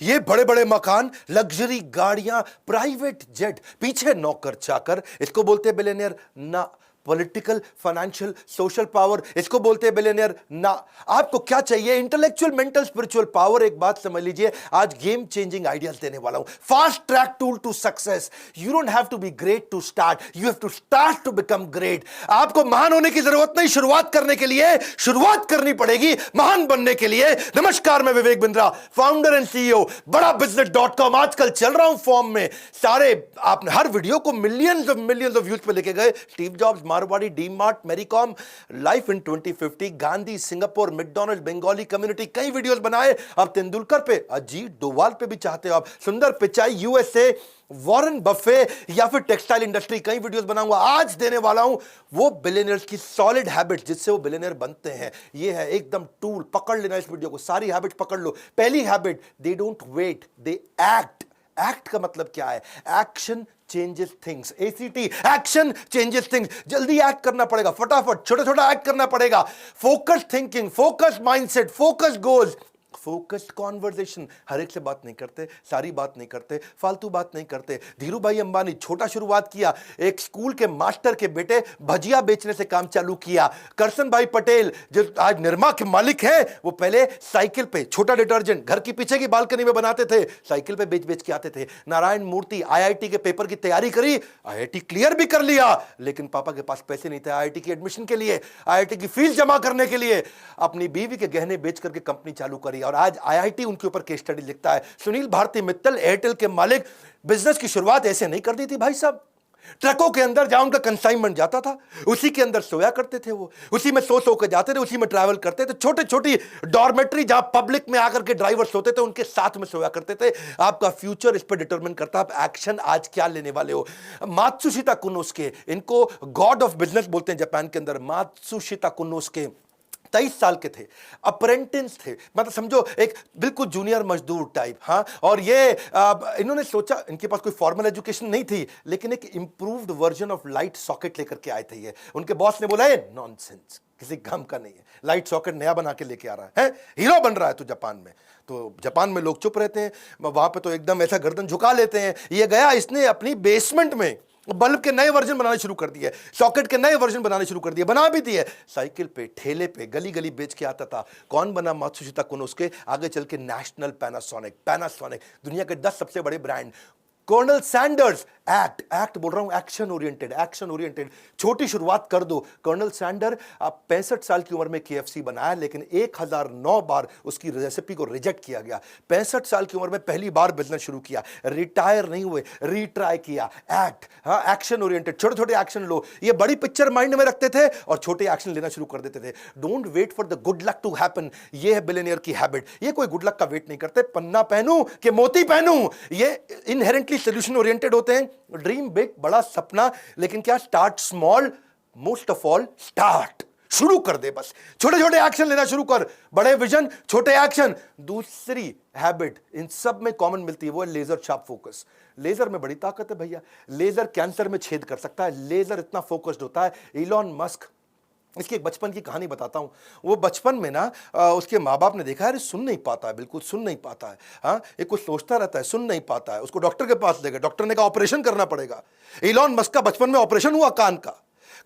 ये बड़े बड़े मकान, लग्जरी गाड़ियां, प्राइवेट जेट, पीछे नौकर चाकर, इसको बोलते हैं बिलियनियर ना। पॉलिटिकल, फाइनेंशियल, सोशल पावर, इसको बोलते हैं बिलियनियर ना। आपको क्या चाहिए? Intellectual, mental, spiritual power. एक बात समझ लीजिए, आज गेम चेंजिंग आइडियाज देने वाला हूं, fast track tool to success. You don't have to be great to start, you have to start to become great. आपको महान होने की जरूरत नहीं, शुरुआत करने के लिए शुरुआत करनी पड़ेगी महान बनने के लिए। नमस्कार, मैं Vivek Bindra, founder and CEO बड़ा बिजनेस.com। आजकल चल रहा हूं फॉर्म में, सारे आपने हर वीडियो को मिलियंस ऑफ व्यूज पे लेके गए। Steve Jobs, Marwari, DMart, Mary Kom, life in 2050, Gandhi, Singapore, McDonald, Bengali community, कई वीडियोस बनाए। अब तेंदुलकर पे, अजीत डोवाल पे भी चाहते हो आप, सुंदर पिचाई, यूएसए, वॉरेन बफे, या फिर टेक्सटाइल इंडस्ट्री, कई वीडियोस बनाऊंगा। आज देने वाला हूं वो बिलियनियर्स की सॉलिड हैबिट्स जिससे वो बिलियनियर बनते हैं। ये है एकदम टूल, पकड़ लेना इस वीडियो को, सारी हैबिट्स पकड़ लो। पहली habit, they don't wait, they act. Act का मतलब क्या है? Action changes things. ACT, action changes things. जल्दी एक्ट करना पड़ेगा, फटाफट छोटा छोटा एक्ट करना पड़ेगा। Focus thinking, focus mindset, focus goals, focused conversation. हर एक से बात नहीं करते, सारी बात नहीं करते, फालतू बात नहीं करते। धीरू भाई अंबानी, छोटा शुरुआत किया, एक स्कूल के मास्टर के बेटे भजिया बेचने से काम चालू किया। करसन भाई पटेल जो आज निरमा के मालिक हैं, वो पहले साइकिल पे छोटा डिटर्जेंट घर की पीछे की बालकनी में बनाते थे, साइकिल पे बेच बेच के आते थे। नारायण मूर्ति, आईआईटी के पेपर की तैयारी करी, आईआईटी क्लियर भी कर लिया, लेकिन पापा के पास पैसे नहीं थे आईआईटी की एडमिशन के लिए, आईआईटी की फीस जमा करने के लिए। अपनी बीवी के गहने बेच करके कंपनी चालू करी और आज आईआईटी उनके ऊपर केस स्टडी लिखता है। सुनील भारती मित्तल, एयरटेल के मालिक, बिजनेस की शुरुआत ऐसे नहीं कर दी थी भाई साहब। ट्रकों के अंदर जहां उनका कंसाइनमेंट जाता था, उसी के अंदर सोया करते थे वो, उसी में सो के जाते थे, उसी में ट्रैवल करते थे। छोटी छोटी डॉर्मेट्री जहां पब्लिक में आकर के ड्राइवर सोते थे, उनके साथ में सोया करते थे। आपका फ्यूचर इस पर डिटरमिन करता है आप एक्शन आज क्या लेने वाले हो। मात्सुशिता कुनोस्के, इनको गॉड ऑफ बिजनेस बोलते हैं जापान के अंदर। मात्सुशिता कुनोस्के 23 साल के थे, अप्रेंटिस थे, मतलब समझो एक बिल्कुल जूनियर मजदूर टाइप। हाँ, और ये इन्होंने सोचा, इनके पास कोई फॉर्मल एजुकेशन नहीं थी, लेकिन एक improved version of light socket लेकर के आए थे ये। उनके बॉस ने बोला ये नॉनसेंस, किसी काम का नहीं है, लाइट सॉकेट नया बना के लेके आ रहा है, हीरो बन रहा है तू जापान में। तो जापान में लोग चुप रहते हैं, वहां पे तो एकदम ऐसा गर्दन झुका लेते हैं। ये गया, इसने अपनी बेसमेंट में बल्ब के नए वर्जन बनाने शुरू कर दिए, सॉकेट के नए वर्जन बनाने शुरू कर दिए, बना भी दिए। साइकिल पे, ठेले पे, गली गली बेच के आता था। कौन बना? मात्सुशिता कुनोस्के। आगे चल के नेशनल पैनासोनिक, दुनिया के 10 सबसे बड़े ब्रांड। कर्नल सैंडर्स, एक्ट बोल रहा हूं, एक्शन ओरिएंटेड। छोटी शुरुआत कर दो। कर्नल सैंडर 65 साल की उम्र में केएफसी बनाया, लेकिन 1009 बार उसकी रेसिपी को रिजेक्ट किया गया। 65 साल की उम्र में पहली बार बिजनेस शुरू किया, रिटायर नहीं हुए, रीट्राई किया। एक्ट, हाँ, एक्शन ओरिएंटेड, छोटे छोटे एक्शन लो। ये बड़ी पिक्चर माइंड में रखते थे और छोटे एक्शन लेना शुरू कर देते थे। Don't wait for the good luck to happen, ये है बिलियनियर की हैबिट। ये कोई गुड लक का वेट नहीं करते, पन्ना पहनूं कि मोती पहनूं, ये इनहेरेंटली सोल्यूशन ओरिएंटेड होते हैं। ड्रीम बिग, बड़ा सपना, लेकिन क्या? Start small, most of all start. शुरू कर दे, बस छोटे छोटे एक्शन लेना शुरू कर। बड़े विजन, छोटे एक्शन। दूसरी हैबिट इन सब में कॉमन मिलती है, वो है लेजर शार्प फोकस। लेजर में बड़ी ताकत है भैया, लेजर कैंसर में छेद कर सकता है, लेजर इतना फोकस्ड होता है। इलॉन मस्क, इसकी एक बचपन की कहानी बताता हूं। वो बचपन में ना उसके माँ बाप ने देखा, अरे सुन नहीं पाता है, बिल्कुल सुन नहीं पाता है, हाँ, ये कुछ सोचता रहता है, सुन नहीं पाता है। उसको डॉक्टर के पास ले गए, डॉक्टर ने कहा ऑपरेशन करना पड़ेगा। इलॉन मस्क का बचपन में ऑपरेशन हुआ,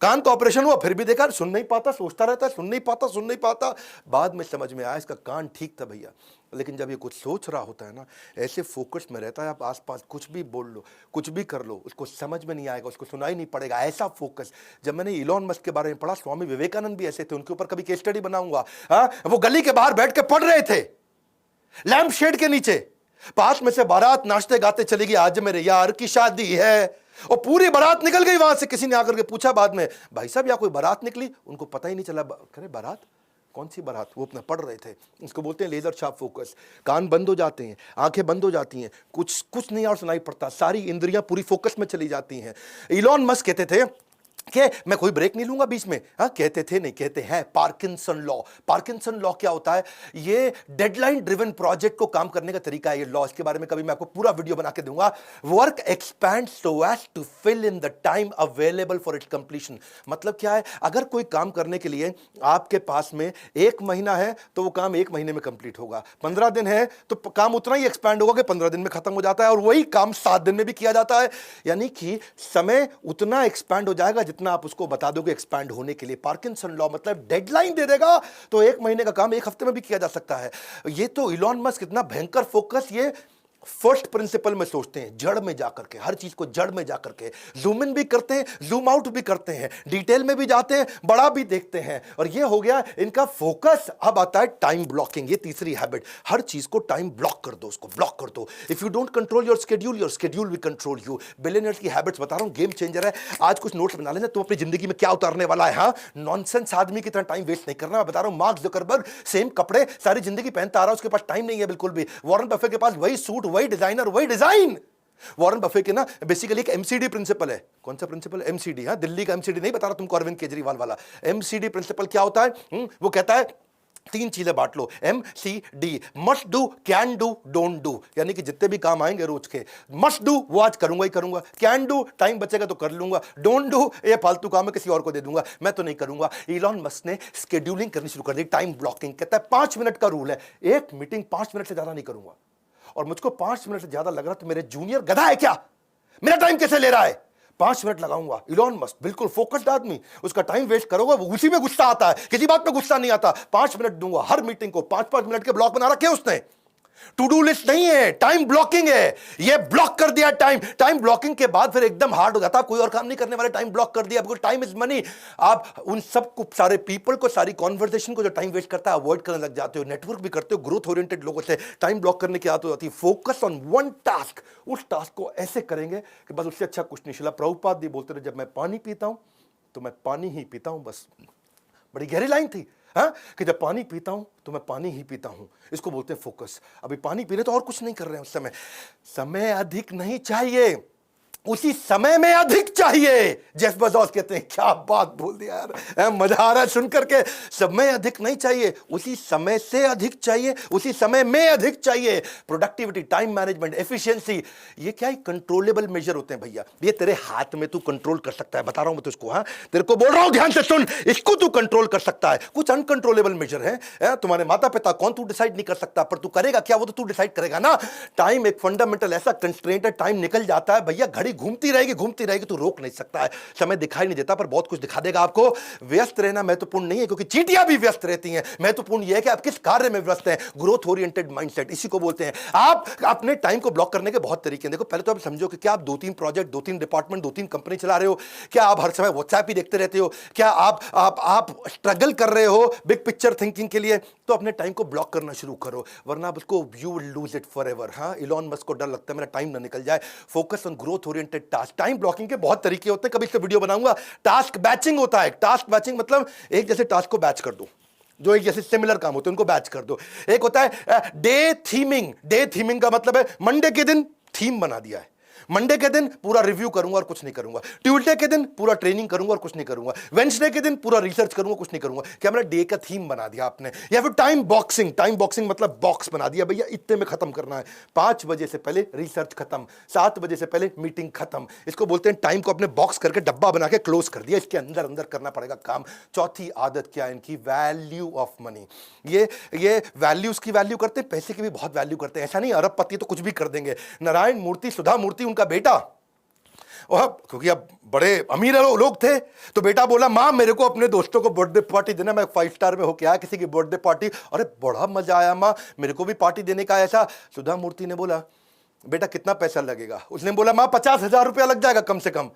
कान का ऑपरेशन हुआ, फिर भी देखा सुन नहीं पाता, सोचता रहता है, सुन नहीं पाता। बाद में समझ में आया इसका कान ठीक था भैया, लेकिन जब ये कुछ सोच रहा होता है ना, ऐसे फोकस में रहता है, आप आसपास कुछ भी बोल लो, कुछ भी कर लो, उसको समझ में नहीं आएगा, उसको सुनाई नहीं पड़ेगा, ऐसा फोकस। जब मैंने इलॉन मस्क के बारे में पढ़ा, स्वामी विवेकानंद भी ऐसे थे, उनके ऊपर कभी केस स्टडी बनाऊंगा। हाँ, वो गली के बाहर बैठ के पढ़ रहे थे, लैंप शेड के नीचे, पास में से बारात नाचते गाते चली गई, आज मेरे यार की शादी है, और पूरी बारात निकल गई वहां से। किसी ने आकर के पूछा बाद में, भाई साहब यहाँ कोई बारात निकली? उनको पता ही नहीं चला। करे बारात? कौन सी बारात? वो अपना पढ़ रहे थे। इसको बोलते हैं लेजर शार्प फोकस। कान बंद हो जाते हैं, आंखें बंद हो जाती हैं, कुछ नहीं और सुनाई पड़ता, सारी इंद्रियां पूरी फोकस में चली जाती हैं। इलॉन मस्क कहते थे कि मैं कोई ब्रेक नहीं लूंगा बीच में। हाँ, कहते थे नहीं, कहते हैं पार्किंसन लॉ। पार्किंसन लॉ क्या होता है? ये डेडलाइन ड्रिवन प्रोजेक्ट को काम करने का तरीका है ये लॉ। इसके बारे में कभी मैं आपको पूरा वीडियो बना के दूंगा। Work expand so as to fill in the time available for its completion. मतलब क्या है? अगर कोई काम करने के लिए आपके पास में 1 महीना है तो वो काम 1 महीने में कंप्लीट होगा। 15 दिन है तो काम उतना ही एक्सपैंड होगा कि 15 दिन में खत्म हो जाता है, और वही काम 7 दिन में भी किया जाता है। यानी कि समय उतना एक्सपैंड हो जाएगा जितना आप उसको बता दोगे एक्सपैंड होने के लिए। पार्किंसन लॉ मतलब डेडलाइन दे देगा तो 1 महीने का काम 1 हफ्ते में भी किया जा सकता है। ये तो इलॉन मस्क कितना भयंकर फोकस ये फर्स्ट प्रिंसिपल में सोचते हैं, जड़ में जाकर के, हर चीज को जड़ में जाकर के जूम इन भी करते हैं, जूम आउट भी करते हैं, डिटेल में भी जाते हैं, बड़ा भी देखते हैं, और ये हो गया इनका फोकस। अब आता है टाइम ब्लॉकिंग, ये तीसरी हैबिट। हर चीज को टाइम ब्लॉक कर दो, उसको ब्लॉक कर दो। If you don't control your schedule will control you. Billionaires की हैबिट्स बता रहा हूं, गेम चेंजर है। आज कुछ नोट्स बना लेना, तुम अपनी जिंदगी में क्या उतारने वाला है। हाँ, नॉनसेंस आदमी की तरह टाइम वेस्ट नहीं करना। मैं बता रहा हूं, मार्क ज़करबर्ग सेम कपड़े सारी जिंदगी पहनता आ रहा है, उसके पास टाइम नहीं है बिल्कुल भी। वॉरेन बफे के पास वही सूट, वही डिजाइनर, वही डिजाइन। वॉरेन बफे के ना बेसिकली एक एमसीडी प्रिंसिपल है। कौन सा प्रिंसिपल? एमसीडी। हाँ, दिल्ली का एमसीडी नहीं बता रहा तुमको, अरविंद केजरीवाल वाला एमसीडी प्रिंसिपल। क्या होता है? वो कहता है 3 चीजें बांट लो, MCD। Must do, can do, don't do. यानी कि जितने भी काम आएंगे रोज के, मस्ट डू वो आज करूंगा ही करूंगा, कैन डू टाइम बचेगा तो कर लूंगा, डोंट डू ये फालतू काम है किसी और को दे दूंगा, मैं तो नहीं करूंगा। इलॉन मस्क ने स्केड्यूलिंग करनी शुरू कर दी, टाइम ब्लॉकिंग। कहता है 5 मिनट का रूल है, एक मीटिंग 5 मिनट से ज्यादा नहीं करूंगा। और मुझको 5 मिनट से ज्यादा लग रहा तो मेरे जूनियर गधा है क्या? मेरा टाइम कैसे ले रहा है? 5 मिनट लगाऊंगा। इलॉन मस्क बिल्कुल फोकस्ड आदमी, उसका टाइम वेस्ट करोगे वो उसी में गुस्सा आता है, किसी बात पे गुस्सा नहीं आता। 5 मिनट दूंगा हर मीटिंग को, 5-5 मिनट के ब्लॉक बना रखे उसने। टू डू लिस्ट नहीं है, टाइम ब्लॉकिंग है। ये ब्लॉक कर दिया टाइम। टाइम ब्लॉकिंग के बाद फिर एकदम हार्ड हो जाता है, कोई और काम नहीं करने वाले, टाइम ब्लॉक कर दिया, बिकॉज़ टाइम इज मनी। आप उन सब को, सारे पीपल को, सारी कॉन्वर्सेशन को जो टाइम वेस्ट करता है अवॉइड करने लग जाते हो। नेटवर्क भी करते हो ग्रोथ ओरिएंटेड लोगों से। टाइम ब्लॉक करने की आदत हो जाती है। फोकस ऑन वन टास्क, उस टास्क को ऐसे करेंगे कि बस उससे अच्छा कुछ नहीं। शिला प्रभुपाद भी बोलते रहे, जब मैं पानी पीता हूं तो मैं पानी ही पीता हूं, बस। बड़ी गहरी लाइन थी। हाँ, कि जब पानी पीता हूं तो मैं पानी ही पीता हूं। इसको बोलते हैं फोकस। अभी पानी पी रहे तो और कुछ नहीं कर रहे हैं उस समय। समय अधिक नहीं चाहिए, उसी समय में अधिक चाहिए। जेफ बेज़ोस कहते हैं, क्या बात बोल दिया यार, मजा आ रहा है सुन करके। समय अधिक नहीं चाहिए, उसी समय से अधिक चाहिए, उसी समय में अधिक चाहिए। प्रोडक्टिविटी, टाइम मैनेजमेंट, एफिशिएंसी, ये क्या है? कंट्रोलेबल मेजर होते हैं भैया। ये तेरे हाथ में तू कंट्रोल कर सकता है, बता रहा हूं मैं तुझको। हाँ, तेरे को बोल रहा हूं, ध्यान से सुन, इसको तू कंट्रोल कर सकता है। कुछ अनकंट्रोलेबल मेजर है, तुम्हारे माता पिता कौन, तू डिसाइड नहीं कर सकता, पर तू करेगा क्या वो तो तू डिसाइड करेगा ना। टाइम एक फंडामेंटल ऐसा कंस्ट्रेंट है, टाइम निकल जाता है भैया, घड़ी घूमती रहेगी, तू रोक नहीं सकता है। समय दिखाई नहीं देता पर बहुत कुछ दिखा देगा आपको। व्यस्त रहना महत्वपूर्ण नहीं है, क्योंकि चींटियां भी व्यस्त रहती हैं। महत्वपूर्ण यह है कि आप किस कार्य में व्यस्त हैं। ग्रोथ ओरिएंटेड माइंडसेट, इसी को बोलते हैं। आप अपने टाइम को ब्लॉक करने के बहुत तरीके हैं। देखो, पहले तो आप समझो कि क्या आप 2-3 प्रोजेक्ट, 2-3 डिपार्टमेंट, 2-3 कंपनी चला रहे हो? क्या आप हर समय व्हाट्सएप ही देखते रहते हो? क्या आप स्ट्रगल कर रहे हो बिग पिक्चर थिंकिंग के लिए? तो अपने टाइम को ब्लॉक करना शुरू करो, वरना आप उसको you will lose it forever. हाँ, इलॉन मस्क को डर लगता है मेरा टाइम ना निकल जाए। Focus on growth oriented task. Time blocking के बहुत तरीके होते हैं, कभी इस पे वीडियो बनाऊंगा। टास्क बैचिंग होता है। टास्क बैचिंग मतलब एक जैसे टास्क को बैच कर दो, जो एक जैसे सिमिलर काम होते हैं उनको बैच कर दो। एक होता है डे थीमिंग। डे थीमिंग का मतलब है मंडे के दिन थीम बना दिया है, मंडे के दिन पूरा रिव्यू करूंगा और कुछ नहीं करूंगा, ट्यूसडे के दिन पूरा ट्रेनिंग करूंगा और कुछ नहीं करूंगा, वेडनेसडे के दिन पूरा रिसर्च करूंगा, कुछ नहीं करूंगा। क्या मेरा डे का थीम बना दिया आपने? या फिर टाइम बॉक्सिंग। टाइम बॉक्सिंग मतलब बॉक्स बना दिया, भैया इतने में खत्म करना है, 5 बजे से पहले रिसर्च खत्म, 7 बजे से पहले मीटिंग खत्म। इसको बोलते हैं टाइम को अपने बॉक्स करके डब्बा बना के क्लोज कर दिया, इसके अंदर अंदर करना पड़ेगा काम। चौथी आदत क्या है इनकी? Value of money. ये वैल्यूज की वैल्यू करते हैं, पैसे की भी बहुत वैल्यू करते हैं। ऐसा नहीं अरबपति तो कुछ भी कर देंगे। नारायण मूर्ति, सुधा मूर्ति उनका बेटा, और क्योंकि अब बड़े अमीर लोग थे तो बेटा बोला, माँ मेरे को अपने दोस्तों को बर्थडे पार्टी देना, मैं 5 स्टार में होके आया किसी की बर्थडे पार्टी, अरे बड़ा मजा आया माँ, मेरे को भी पार्टी देने का। ऐसा सुधा मूर्ति ने बोला, बेटा कितना पैसा लगेगा? उसने बोला, माँ 50,000 रुपया लग जाएगा कम से कम।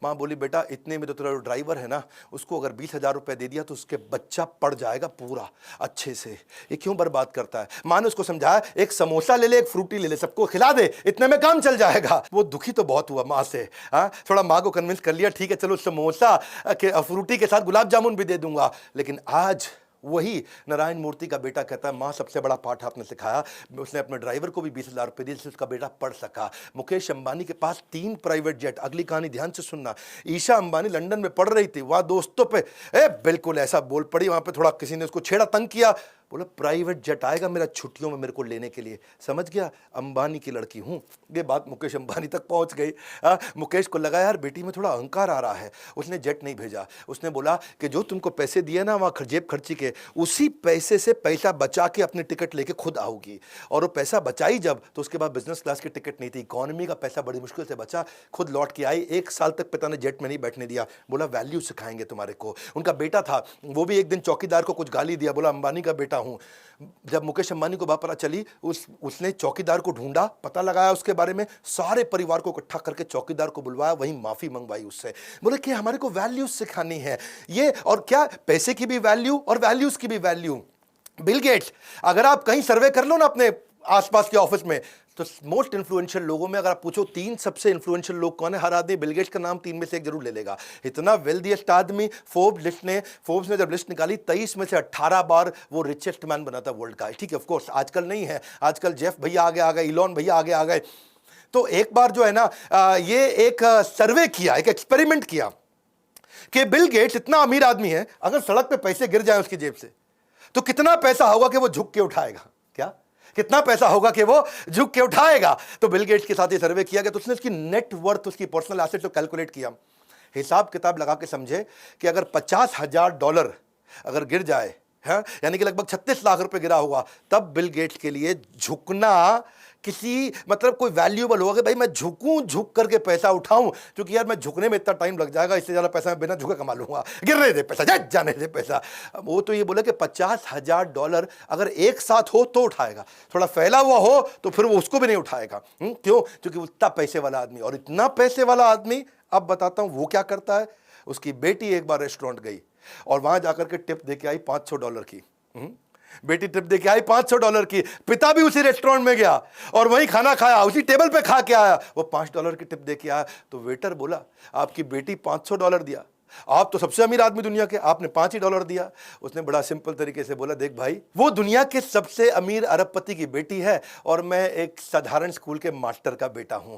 माँ बोली, बेटा इतने में तो तेरा ड्राइवर है ना, उसको अगर 20,000 रुपये दे दिया तो उसके बच्चा पड़ जाएगा पूरा अच्छे से, ये क्यों बर्बाद करता है? माँ ने उसको समझाया, एक समोसा ले ले, एक फ्रूटी ले ले, सबको खिला दे, इतने में काम चल जाएगा। वो दुखी तो बहुत हुआ माँ से। हाँ, थोड़ा माँ को कन्विंस कर लिया, ठीक है चलो समोसा के फ्रूटी के साथ गुलाब जामुन भी दे दूंगा। लेकिन आज वही नारायण मूर्ति का बेटा कहता है, माँ सबसे बड़ा पाठ आपने सिखाया। उसने अपने ड्राइवर को भी 20,000 रुपये दिए जिससे उसका बेटा पढ़ सका। मुकेश अंबानी के पास 3 प्राइवेट जेट। अगली कहानी ध्यान से सुनना। ईशा अंबानी लंदन में पढ़ रही थी, वहां दोस्तों पे बिल्कुल ऐसा बोल पड़ी, वहां पे थोड़ा किसी ने उसको छेड़ा, तंग किया, बोला प्राइवेट जेट आएगा मेरा छुट्टियों में मेरे को लेने के लिए। समझ गया, अंबानी की लड़की हूं। ये बात मुकेश अंबानी तक पहुंच गई। मुकेश को लगा यार बेटी में थोड़ा अहंकार आ रहा है। उसने जेट नहीं भेजा। उसने बोला कि जो तुमको पैसे दिए ना वहां जेब खर्ची के, उसी पैसे से पैसा बचा के अपनी टिकट लेके खुद आओगी। और वो पैसा बचाई जब, तो उसके बाद बिजनेस क्लास की टिकट नहीं थी, इकोनॉमी का पैसा बड़ी मुश्किल से बचा, खुद लौट के आई। 1 साल तक पिता ने जेट में नहीं बैठने दिया, बोला वैल्यू सिखाएंगे तुम्हारे को। उनका बेटा था, वो भी एक दिन चौकीदार को कुछ गाली दिया, बोला अंबानी का बेटा हूं। जब मुकेश अंबानी को बात पता चली, उसने चौकीदार को ढूंढा, पता लगाया उसके बारे में, सारे परिवार को इकट्ठा करके चौकीदार को बुलवाया, वहीं माफी मंगवाई उससे। बोले कि हमारे को वैल्यूज सिखानी है ये, और क्या पैसे की भी वैल्यू और वैल्यूज की भी वैल्यू। बिल गेट्स, अगर आप कहीं सर्वे कर लो ना अपने आसपास के ऑफिस में, तो मोस्ट इन्फ्लुएंशियल लोगों में अगर आप पूछो 3 सबसे इन्फ्लुएंशियल लोग कौन है, हर आदमी बिल गेट्स का नाम 3 में से एक जरूर ले लेगा। इतना वेल्दीएस्ट आदमी। फोर्ब्स ने जब लिस्ट निकाली, 23 में से 18 बार वो रिचेस्ट मैन बना था वर्ल्ड का। ठीक है, ऑफ कोर्स आजकल नहीं है, आजकल जेफ भैया आगे आ गए, इलॉन भैया आगे आ गए। तो एक बार जो है ना, ये एक सर्वे किया, एक एक्सपेरिमेंट किया कि बिल गेट्स इतना अमीर आदमी है, अगर सड़क पे पैसे गिर जाए उसकी जेब से, तो कितना पैसा होगा कि वो झुक के उठाएगा। क्या कितना पैसा होगा कि वो झुक के उठाएगा। तो बिल गेट्स के साथ ये सर्वे किया गया, तो उसने उसकी नेट वर्थ, उसकी पर्सनल एसेट को कैलकुलेट किया, हिसाब किताब लगा के समझे कि अगर $50,000 अगर गिर जाए, है यानी कि लगभग 36 लाख रुपए गिरा होगा, तब बिल गेट्स के लिए झुकना किसी मतलब कोई वैल्यूएबल होगा कि भाई मैं झुकूं, झुक करके पैसा उठाऊं, क्योंकि यार मैं झुकने में इतना टाइम लग जाएगा, इससे ज्यादा पैसा मैं बिना झुके कमा लूंगा, गिरने दे पैसा, जाने दे पैसा। वो तो ये बोले कि $50,000 अगर एक साथ हो तो उठाएगा, थोड़ा फैला हुआ हो तो फिर वो उसको भी नहीं उठाएगा। क्यों? क्योंकि उतना पैसे वाला आदमी, और इतना पैसे वाला आदमी, अब बताता हूं वो क्या करता है। उसकी बेटी एक बार रेस्टोरेंट गई और वहां जाकर के टिप दे के आई $500 की। बेटी टिप दे के आई $500 की। पिता भी उसी रेस्टोरेंट में गया और वहीं खाना खाया, उसी टेबल पे खा के आया, वो $5 की टिप दे के आया। तो वेटर बोला आपकी बेटी $500 दिया, आप तो सबसे अमीर आदमी दुनिया के, आपने $5 ही दिया। उसने बड़ा सिंपल तरीके से बोला, देख भाई, वो दुनिया के सबसे अमीर अरबपति की बेटी है और मैं एक साधारण स्कूल के मास्टर का बेटा हूं।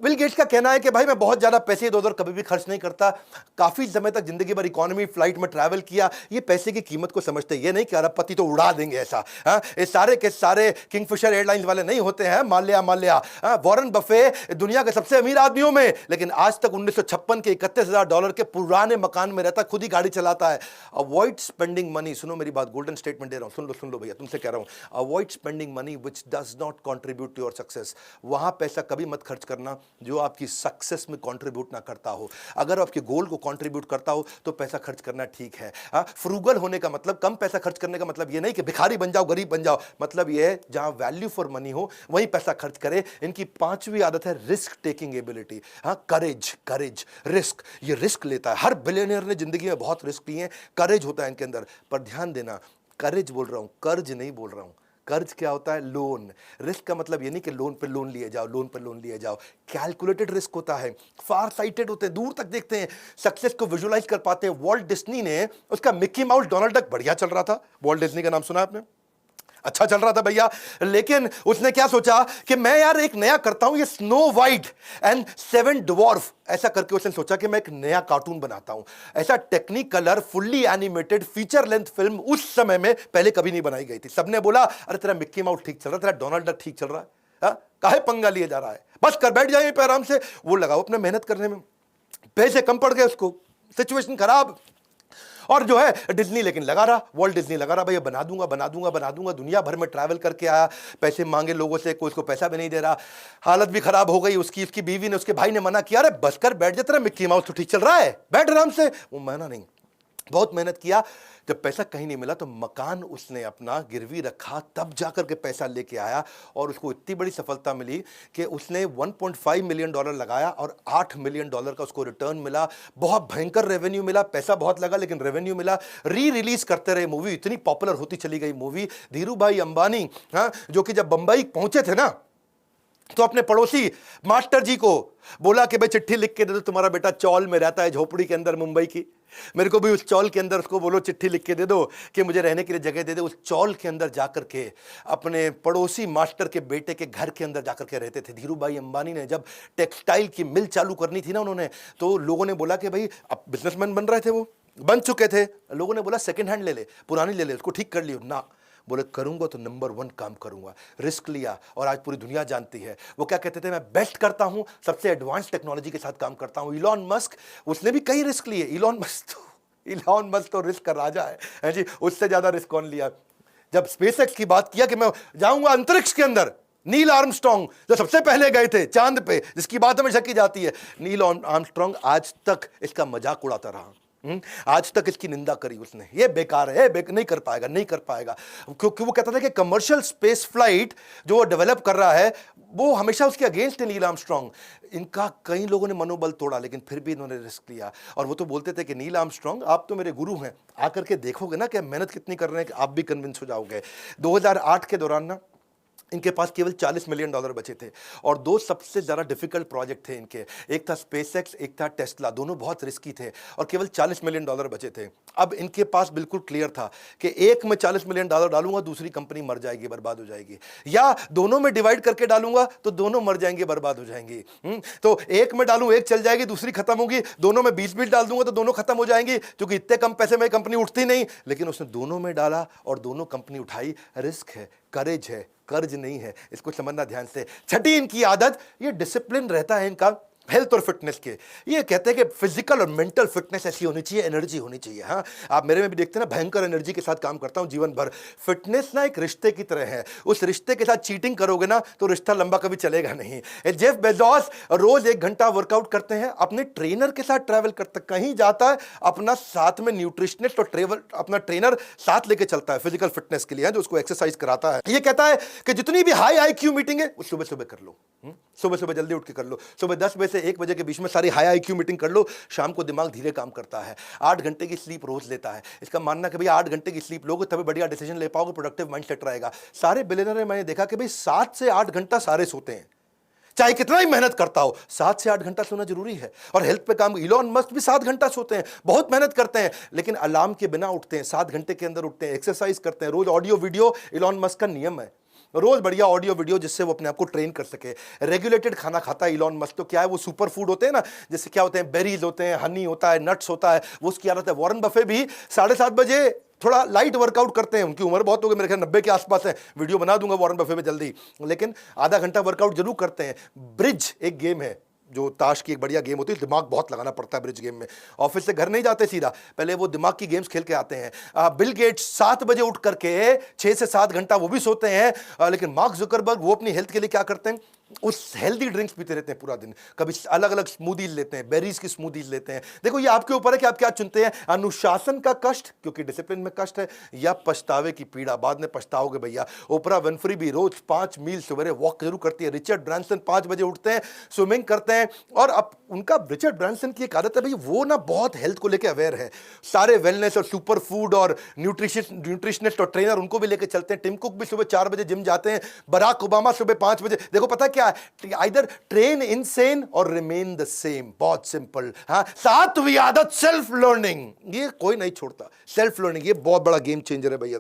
बिल गेट्स का कहना है कि भाई मैं बहुत ज्यादा पैसे इधर उधर कभी भी खर्च नहीं करता, काफी समय तक जिंदगी भर इकोनॉमी फ्लाइट में ट्रैवल किया, ये पैसे की कीमत को समझते, ये नहीं कि अरबपति तो उड़ा देंगे ऐसा। ये सारे के सारे किंगफिशर एयरलाइंस वाले नहीं होते हैं, माल्या। वॉरेन बफे दुनिया के सबसे अमीर आदमियों में, लेकिन आज तक 1956 के $31,000 के पुराने मकान में रहता, खुद ही गाड़ी चलाता है। अवॉइड स्पेंडिंग मनी, सुनो मेरी बात, गोल्डन स्टेटमेंट दे रहा हूं, सुन लो भैया, तुमसे कह रहा हूं, avoid spending money which does not contribute to your success. वहां पैसा कभी मत खर्च करना जो आपकी सक्सेस में कंट्रीब्यूट ना करता हो। अगर आपके गोल को कंट्रीब्यूट करता हो तो पैसा खर्च करना ठीक है। फ्रूगल होने का मतलब, कम पैसा खर्च करने का मतलब ये नहीं कि भिखारी बन जाओ, गरीब बन जाओ, मतलब ये है जहां वैल्यू फॉर मनी हो वहीं पैसा खर्च करे। इनकी 5वीं आदत है रिस्क टेकिंग एबिलिटी। करेज, रिस्क, ये रिस्क लेता है। हर बिलियनियर ने जिंदगी में बहुत रिस्क लिए हैं, करेज होता है इनके अंदर। पर ध्यान देना, करेज बोल रहा हूं, कर्ज नहीं बोल रहा हूं। कर्ज क्या होता है? लोन। रिस्क का मतलब ये नहीं कि लोन पे लोन लिए जाओ, कैलकुलेटेड रिस्क होता है, फार साइटेड होते हैं, दूर तक देखते हैं, सक्सेस को विजुअलाइज कर पाते हैं। वॉल्ट डिज्नी ने, उसका मिक्की माउस डोनाल्ड डक बढ़िया चल रहा था, वॉल्ट डिज्नी का नाम सुना आपने, अच्छा चल रहा था भैया, लेकिन उसने क्या सोचा कि मैं यार एक नया करता हूं, ये स्नो वाइट एंड 7 ड्वार्फ, ऐसा करके उसने सोचा कि मैं एक नया कार्टून बनाता हूं। ऐसा technique colour fully animated feature length film उस समय में पहले कभी नहीं बनाई गई थी। सबने बोला अरे तेरा मिक्की माउस ठीक चल रहा है, तेरा डोनाल्ड डक ठीक चल रहा है, काहे पंगा लिए जा रहा है, बस कर बैठ जाइए पे आराम से। वो लगाओ अपने मेहनत करने में, पैसे कम पड़ गए उसको, सिचुएशन खराब। और जो है डिज्नी लेकिन लगा रहा, वॉल्ट डिज्नी लगा रहा, भैया बना दूंगा, दुनिया भर में ट्रैवल करके आया, पैसे मांगे लोगों से, कोई उसको पैसा भी नहीं दे रहा, हालत भी खराब हो गई उसकी बीवी ने, उसके भाई ने मना किया, अरे बस कर बैठ जा, तेरा मिक्की माउस तो ठीक चल रहा है, बैठ आराम से। वो माना नहीं, बहुत मेहनत किया, जब पैसा कहीं नहीं मिला तो मकान उसने अपना गिरवी रखा, तब जाकर के पैसा लेके आया, और उसको इतनी बड़ी सफलता मिली कि उसने $1.5 मिलियन लगाया और $8 मिलियन का उसको रिटर्न मिला। बहुत भयंकर रेवेन्यू मिला, पैसा बहुत लगा लेकिन रेवेन्यू मिला। रिलीज करते रहे मूवी, इतनी पॉपुलर होती चली गई मूवी। धीरू भाई अंबानी, जो कि जब बंबई पहुंचे थे ना, तो अपने पड़ोसी मास्टर जी को बोला कि भाई चिट्ठी लिख के दे दो, तुम्हारा बेटा चौल में रहता है झोपड़ी के अंदर मुंबई की, मेरे को भी उस चौल के अंदर उसको बोलो चिट्ठी लिख के दे दो कि मुझे रहने के लिए जगह दे दो। उस चौल के अंदर जाकर के अपने पड़ोसी मास्टर के बेटे के घर के अंदर जाकर के रहते थे। धीरू भाई अंबानी ने जब टेक्सटाइल की मिल चालू करनी थी ना उन्होंने, तो लोगों ने बोला कि भाई अब बिजनेसमैन बन रहे थे, वो बन चुके थे, लोगों ने बोला सेकेंड हैंड ले ले, पुरानी ले ले, उसको ठीक कर लियो ना। बोले करूंगा तो नंबर 1 काम करूंगा। रिस्क लिया और आज पूरी दुनिया जानती है। वो क्या कहते थे, मैं बेस्ट करता हूं, सबसे एडवांस टेक्नोलॉजी के साथ काम करता हूं। इलॉन मस्क, उसने भी कई रिस्क लिए। इलॉन मस्क तो रिस्क का राजा है जी, उससे ज्यादा रिस्क कौन लिया। जब स्पेसएक्स की बात किया कि मैं जाऊंगा अंतरिक्ष के अंदर, नील आर्मस्ट्रांग जो सबसे पहले गए थे चांद पे, जिसकी बात हमेशा की जाती है, नील आर्मस्ट्रांग आज तक इसका मजाक उड़ाता रहा। आज तक इसकी निंदा करी उसने, ये बेकार है, नहीं कर पाएगा, नहीं कर पाएगा, क्योंकि वो कहता था कि कमर्शियल स्पेस फ्लाइट जो वो डेवलप कर रहा है वो हमेशा उसके अगेंस्ट है नील आर्मस्ट्रांग। इनका कई लोगों ने मनोबल तोड़ा, लेकिन फिर भी इन्होंने रिस्क लिया। और वो तो बोलते थे कि नील आर्मस्ट्रांग आप तो मेरे गुरु हैं, आकर के देखोगे ना कि मेहनत कितनी कर रहे हैं कि आप भी कन्विंस हो जाओगे। 2008 के दौरान ना इनके पास केवल $40 मिलियन बचे थे और 2 सबसे ज़्यादा डिफिकल्ट प्रोजेक्ट थे इनके, एक था स्पेसएक्स, एक था टेस्ला। दोनों बहुत रिस्की थे और केवल $40 मिलियन बचे थे। अब इनके पास बिल्कुल क्लियर था कि एक में $40 मिलियन डालूंगा, दूसरी कंपनी मर जाएगी, बर्बाद हो जाएगी, या दोनों में डिवाइड करके डालूंगा तो दोनों मर जाएंगे, बर्बाद हो जाएंगी। तो एक में डालूं, एक चल जाएगी, दूसरी खत्म होगी, दोनों में 20 डाल दूंगा तो दोनों खत्म हो जाएंगी, क्योंकि इतने कम पैसे में कंपनी उठती नहीं। लेकिन उसने दोनों में डाला और दोनों कंपनी उठाई। रिस्क है, करेज है, कर्ज नहीं है, इसको समझना ध्यान से। छठी इनकी आदत, ये डिसिप्लिन रहता है इनका हेल्थ और फिटनेस के। ये कहते हैं कि फिजिकल और मेंटल फिटनेस ऐसी होनी चाहिए, एनर्जी होनी चाहिए। हाँ, आप मेरे में भी देखते हैं ना, भयंकर एनर्जी के साथ काम करता हूं जीवन भर। फिटनेस ना एक रिश्ते की तरह है, उस रिश्ते के साथ चीटिंग करोगे ना तो रिश्ता लंबा कभी चलेगा नहीं। जेफ बेजोस रोज 1 घंटा वर्कआउट करते हैं, अपने ट्रेनर के साथ ट्रैवल करते, कहीं जाता है अपना साथ में न्यूट्रिशनिस्ट और अपना ट्रेनर साथ लेके चलता है फिजिकल फिटनेस के लिए, जो उसको एक्सरसाइज कराता है। ये कहता है कि जितनी भी हाई आईक्यू मीटिंग है वो सुबह सुबह कर लो, सुबह सुबह जल्दी उठ के कर लो। सुबह 10 बजे से 1 बजे के बीच में सारी हाई आईक्यू मीटिंग कर लो। शाम को दिमाग धीरे काम करता है। 8 घंटे की स्लीप रोज लेता है। इसका मानना कि भाई 8 घंटे की स्लीप लोगे तभी बढ़िया डिसीजन ले पाओगे, प्रोडक्टिव माइंडसेट रहेगा। सारे बिलियनर मैंने देखा कि भाई 7 से 8 घंटा सारे सोते हैं, चाहे कितना ही मेहनत करता हो, 7 से 8 घंटा सोना जरूरी है। और हेल्थ पे काम, इलॉन मस्क भी 7 घंटा सोते हैं, बहुत मेहनत करते हैं, लेकिन अलार्म के बिना उठते हैं, 7 घंटे के अंदर उठते हैं, एक्सरसाइज करते हैं, रोज ऑडियो वीडियो। इलॉन मस्क का नियम है रोज बढ़िया ऑडियो वीडियो, जिससे वो अपने आप को ट्रेन कर सके। रेगुलेटेड खाना खाता है इलॉन मस्क। तो क्या है, वो सुपर फूड होते हैं ना, जैसे क्या होते हैं, बेरीज होते हैं, हनी होता है, नट्स होता है, वो उसकी आदत है। वॉरेन बफे भी 7:30 बजे थोड़ा लाइट वर्कआउट करते हैं। उनकी उम्र बहुत हो गई, मेरे ख्याल 90 के आसपास है। वीडियो बना दूंगा वॉरेन बफे में जल्दी, लेकिन आधा घंटा वर्कआउट जरूर करते हैं। ब्रिज एक गेम है, जो ताश की एक बढ़िया गेम होती है, दिमाग बहुत लगाना पड़ता है ब्रिज गेम में। ऑफिस से घर नहीं जाते सीधा, पहले वो दिमाग की गेम्स खेल के आते हैं। बिल गेट्स 7 बजे उठ करके 6 से 7 घंटा वो भी सोते हैं। लेकिन मार्क जुकरबर्ग वो अपनी हेल्थ के लिए क्या करते हैं, उस हेल्दी ड्रिंक्स पीते रहते हैं पूरा दिन। कभी अलग अलग स्मूदीज लेते हैं, बेरीज की स्मूदीज लेते हैं। देखो ये आपके ऊपर है कि आप क्या चुनते हैं, अनुशासन का कष्ट क्योंकि डिसिप्लिन में कष्ट है, या पछतावे की पीड़ा, बाद में पछताओगे भैया। ओपरा विनफ्री भी रोज 5 मील सवेरे वॉक जरूर करती है। रिचर्ड ब्रांसन 5 बजे उठते हैं, स्विमिंग करते हैं। और अब उनका, रिचर्ड ब्रांसन की एक आदत है भाई, वो ना बहुत हेल्थ को लेकर अवेयर है। सारे वेलनेस और सुपर फूड और न्यूट्रिशनिस्ट और ट्रेनर उनको भी लेकर चलते हैं। टिम कुक भी सुबह 4 बजे जिम जाते हैं। बराक ओबामा सुबह 5 बजे। देखो पता क्या है, आइदर ट्रेन इनसेन और रिमेन द सेम। बहुत सिंपल। हाँ, 7वीं आदत सेल्फ लर्निंग, ये कोई नहीं छोड़ता। सेल्फ लर्निंग ये बहुत बड़ा गेम चेंजर है भैया।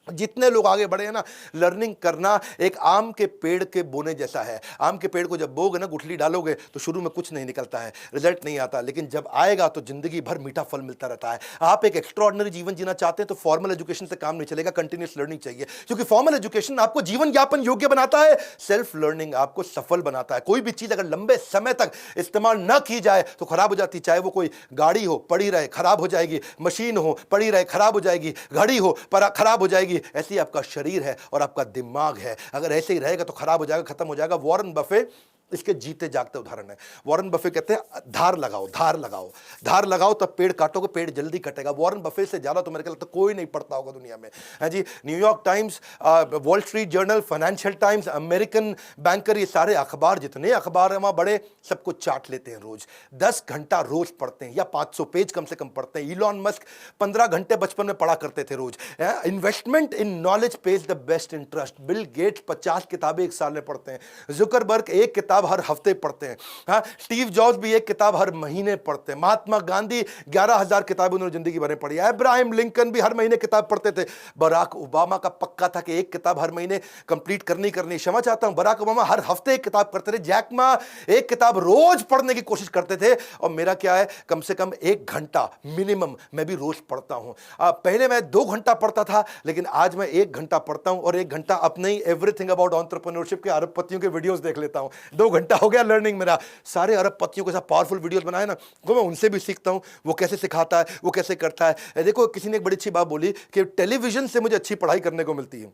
जितने लोग आगे बढ़े हैं ना, लर्निंग करना एक आम के पेड़ के बोने जैसा है। आम के पेड़ को जब बोगे ना, गुठली डालोगे तो शुरू में कुछ नहीं निकलता है, रिजल्ट नहीं आता, लेकिन जब आएगा तो जिंदगी भर मीठा फल मिलता रहता है। आप एक एक्स्ट्रॉर्डिनरी जीवन जीना चाहते हैं तो फॉर्मल एजुकेशन से काम नहीं चलेगा, कंटिन्यूस लर्निंग चाहिए। क्योंकि फॉर्मल एजुकेशन आपको जीवन यापन योग्य बनाता है, सेल्फ लर्निंग आपको सफल बनाता है। कोई भी चीज अगर लंबे समय तक इस्तेमाल न की जाए तो खराब हो जाती। चाहे वो कोई गाड़ी हो, पड़ी रहे खराब हो जाएगी, मशीन हो, पड़ी रहे खराब हो जाएगी, घड़ी हो पर खराब हो जाएगी। ऐसे ही आपका शरीर है और आपका दिमाग है, अगर ऐसे ही रहेगा तो खराब हो जाएगा, खत्म हो जाएगा। वॉरेन बफे इसके जीते जागते उदाहरण है। वॉरेन बफे कहते हैं धार लगाओ, धार लगाओ, धार लगाओ, तब पेड़ काटोगे, पेड़ जल्दी कटेगा। वॉरेन बफे से ज्यादा तो मेरे को लगता है कोई नहीं पढ़ता होगा दुनिया में, है जी। New York Times, Wall Street Journal, Financial Times, American banker, ये सारे अखबार, जितने अखबार हैं वहां बड़े, सबको चाट लेते हैं रोज। 10 घंटा रोज पढ़ते हैं या 500 पेज कम से कम पढ़ते हैं। इलॉन मस्क 15 घंटे बचपन में पढ़ा करते थे रोज। Investment in knowledge pays the best interest. Bill Gates 50 किताबें एक साल में पढ़ते हैं। जुकरबर्ग एक किताब हर हफ्ते पढ़ते हैं। हाँ, स्टीव जॉब्स भी एक किताब हर महीने पढ़ते हैं। महात्मा गांधी 11,000 किताबें उन्होंने जिंदगी भर में पढ़ी है। इब्राहिम लिंकन भी हर महीने किताब पढ़ते थे। बराक ओबामा का पक्का था कि एक किताब हर महीने कंप्लीट करनी करनी। क्षमा चाहता हूं, बराक ओबामा हर हफ्ते एक किताब पढ़ते थे। जैक मा एक किताब रोज पढ़ने की कोशिश करते थे। और मेरा क्या है, कम से कम 1 घंटा मिनिमम मैं भी रोज पढ़ता हूं। पहले मैं 2 घंटा पढ़ता था, लेकिन आज मैं 1 घंटा पढ़ता हूं और 1 घंटा अपने ही एवरीथिंग अबाउट एंटरप्रेन्योरशिप के अरबपतियों के वीडियोस देख लेता हूं। 2 घंटा हो गया लर्निंग मेरा। सारे अरबपतियों के साथ पावरफुल वीडियोस बनाए ना, तो मैं उनसे भी सीखता हूं, वो कैसे सिखाता है, वो कैसे करता है। देखो, किसी ने एक बड़ी अच्छी बात बोली कि टेलीविजन से मुझे अच्छी पढ़ाई करने को मिलती है।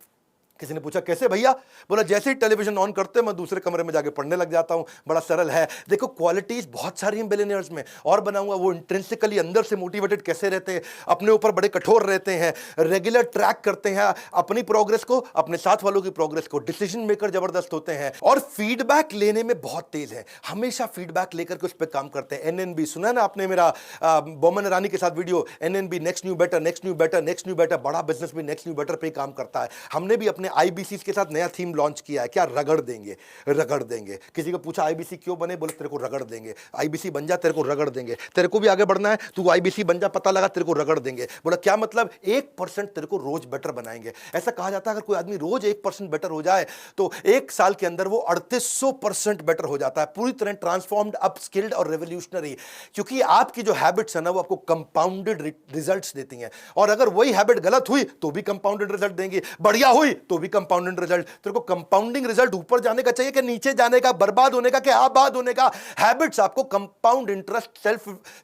किसी ने पूछा कैसे भैया, बोला जैसे ही टेलीविजन ऑन करते हैं मैं दूसरे कमरे में जाके पढ़ने लग जाता हूं। बड़ा सरल है। देखो, क्वालिटीज बहुत सारी हैं बिलियनियर्स में, और बनाऊंगा। वो इंट्रिंसिकली अंदर से मोटिवेटेड कैसे रहते हैं, अपने ऊपर बड़े कठोर रहते हैं, रेगुलर ट्रैक करते हैं अपनी प्रोग्रेस को, अपने साथ वालों की प्रोग्रेस को, डिसीजन मेकर जबरदस्त होते हैं, और फीडबैक लेने में बहुत तेज है। हमेशा फीडबैक लेकर के उस पर काम करते हैं। एनएनबी सुना है ना आपने मेरा बोमन ईरानी के साथ video, NNB next new better, next new better, next new better. बड़ा बिजनेस भी नेक्स्ट न्यू बेटर पे काम करता है। हमने भी अपने आईबीसी के साथ नया थीम लॉन्च किया है, क्या, रगड़ देंगे, रगड़ देंगे। किसी को पूछा आईबीसी क्यों बने, बोले तेरे को रगड़ देंगे। आईबीसी बन जा, तेरे को रगड़ देंगे। तेरे को भी आगे बढ़ना है, तू आईबीसी बन जा, पता लगा, तेरे को रगड़ देंगे। बोला क्या मतलब, 1% तेरे को रोज बेटर बनाएंगे। ऐसा कहा जाता है अगर कोई आदमी रोज 1% बेटर हो जाए तो 1 साल के अंदर वो 3800% बेटर हो जाता है, पूरी तरह ट्रांसफॉर्म्ड, अपस्किल्ड और रेवोल्यूशनरी। क्योंकि आपकी जो हैबिट्स है ना, वो आपको कंपाउंडेड रिजल्ट्स देती हैं। और अगर वही हैबिट गलत हुई तो भी कंपाउंडेड रिजल्ट देंगे, बढ़िया हुई तो भी कंपाउंडेड रिजल्ट। तेरे को कंपाउंडिंग रिजल्ट ऊपर जाने का चाहिए कि नीचे जाने का, बर्बाद होने का कि आबाद होने का। हैबिट्स आपको कंपाउंड इंटरेस्ट,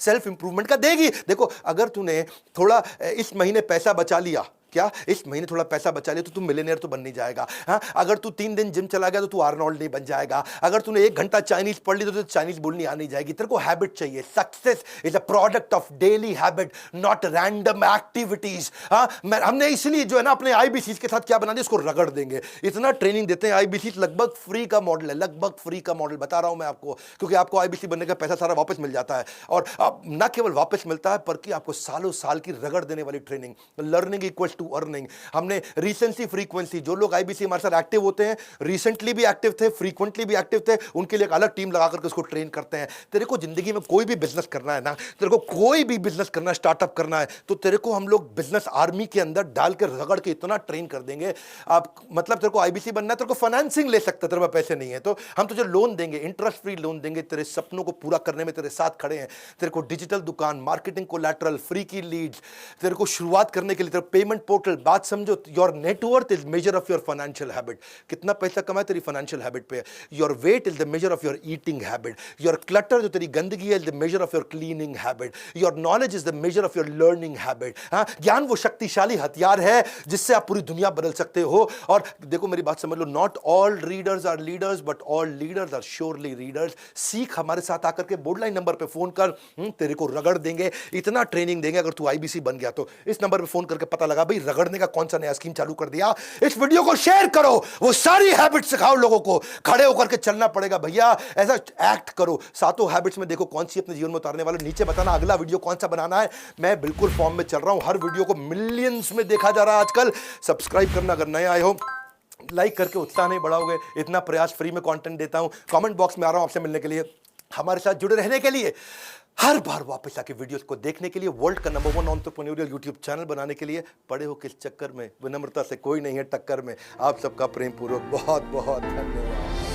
सेल्फ इंप्रूवमेंट का देगी। देखो, अगर तूने थोड़ा इस महीने पैसा बचा लिया, क्या इस महीने थोड़ा पैसा बचा लिया, तो तू मिलियनेयर तो बन नहीं जाएगा। हाँ, अगर तू 3 दिन जिम चला गया तो तू आर्नोल्ड नहीं बन जाएगा। अगर तूने 1 घंटा चाइनीज पढ़ ली तो चाइनीज बोलनी आ नहीं जाएगी। तेरे को हैबिट चाहिए। Success is a product of daily habit, not random activities. हाँ, हमने इसलिए जो है ना अपने आईबीसी के साथ क्या बना दिया, इसको रगड़ देंगे। इतना ट्रेनिंग देते हैं आईबीसी, लगभग फ्री का मॉडल है, लगभग फ्री का मॉडल बता रहा हूं मैं आपको, क्योंकि आपको आईबीसी बनने का पैसा सारा वापस मिल जाता है। और न केवल वापस मिलता है, बल्कि आपको सालों साल की रगड़ देने वाली training. Learning equals to earning. हमने रिसेंसी फ्रीक्वेंसी, जो लोग आईबीसी हमारे साथ एक्टिव होते हैं, रिसेंटली भी एक्टिव थे, फ्रीक्वेंटली भी एक्टिव थे, उनके लिए एक अलग टीम लगा करके उसको ट्रेन करते हैं। तेरे को जिंदगी में कोई भी बिजनेस करना है ना, तेरे को कोई भी बिजनेस करना है, स्टार्टअप करना है, तो तेरे को हम लोग बिजनेस आर्मी के अंदर डाल के रगड़ के इतना ट्रेन कर देंगे। आप मतलब तेरे को आईबीसी बनना है, तेरे को फाइनेंसिंग ले सकते, तेरे पास पैसे नहीं है तो हम तुझे लोन देंगे, इंटरेस्ट फ्री लोन देंगे, तेरे सपनों को पूरा करने में तेरे साथ खड़े हैं। तेरे को डिजिटल दुकान, मार्केटिंग कोलैटरल, फ्री की लीड्स, तेरे को शुरुआत करने के लिए तेरे पेमेंट पोर्टल। बात समझो, your net worth is measure of your financial habit. कितना पैसा कमाए तेरी फाइनेंशियल हैबिट पे। Your weight is the measure of your eating habit. Your clutter, जो तेरी गंदगी है, is the measure of your cleaning habit. Your knowledge is the measure of your learning habit. हाँ, ज्ञान वो शक्तिशाली हथियार है जिससे आप पूरी दुनिया बदल सकते हो। और देखो मेरी बात समझ लो, not all readers are leaders, but all leaders are surely readers. सीख, हमारे साथ आकर के बोर्डलाइन नंबर पे फोन कर, तेरे को रगड़ देंगे, इतना ट्रेनिंग देंगे। अगर तू आईबीसी बन गया तो इस नंबर पे फोन करके पता लगा भाई रगड़ने का कौन सा नया स्कीम चालू कर दिया। इस वीडियो को शेयर करो, वो सारी हैबिट सिखाओ लोगों को। खड़े होकर के चलना पड़ेगा भैया, ऐसा एक्ट करो। 7 हैबिट्स में देखो कौन सी अपने जीवन में उतारने वाले। नीचे बताना अगला वीडियो कौन सा बनाना है। मैं बिल्कुल फॉर्म में चल रहा हूं, हर वीडियो को मिलियंस में देखा जा रहा है आजकल। सब्सक्राइब करना अगर नए आए हो, लाइक करके उत्साह नहीं बढ़ाओगे। इतना प्रयास, फ्री में कंटेंट देता हूं। कमेंट बॉक्स में आ रहा हूं आपसे मिलने के लिए, हमारे साथ जुड़े रहने के लिए, हर बार वापस आके वीडियोस को देखने के लिए, वर्ल्ड का नंबर 1 एंटरप्रेन्योरियल यूट्यूब चैनल बनाने के लिए। पड़े हो किस चक्कर में, विनम्रता से कोई नहीं है टक्कर में। आप सबका प्रेम पूर्वक बहुत बहुत धन्यवाद।